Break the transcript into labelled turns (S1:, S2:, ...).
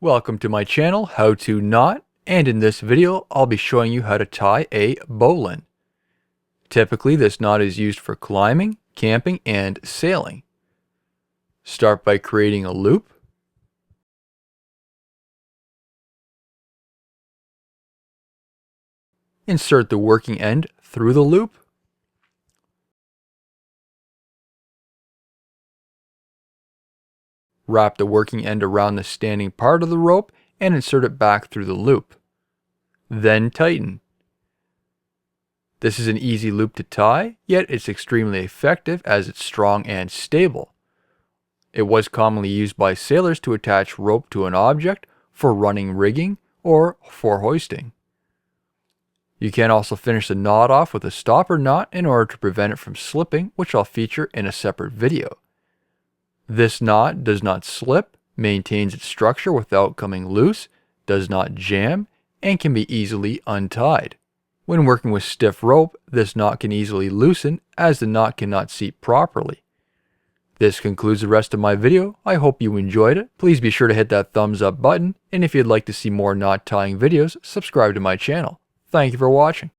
S1: Welcome to my channel, How to Knot, and in this video I'll be showing you how to tie a bowline. Typically this knot is used for climbing, camping, and sailing. Start by creating a loop. Insert the working end through the loop. Wrap the working end around the standing part of the rope and insert it back through the loop. Then tighten. This is an easy loop to tie, yet it's extremely effective as it's strong and stable. It was commonly used by sailors to attach rope to an object for running rigging or for hoisting. You can also finish the knot off with a stopper knot in order to prevent it from slipping, which I'll feature in a separate video. This knot does not slip, maintains its structure without coming loose, does not jam, and can be easily untied. When working with stiff rope, this knot can easily loosen as the knot cannot seat properly. This concludes the rest of my video. I hope you enjoyed it. Please be sure to hit that thumbs up button, and if you'd like to see more knot tying videos, subscribe to my channel. Thank you for watching.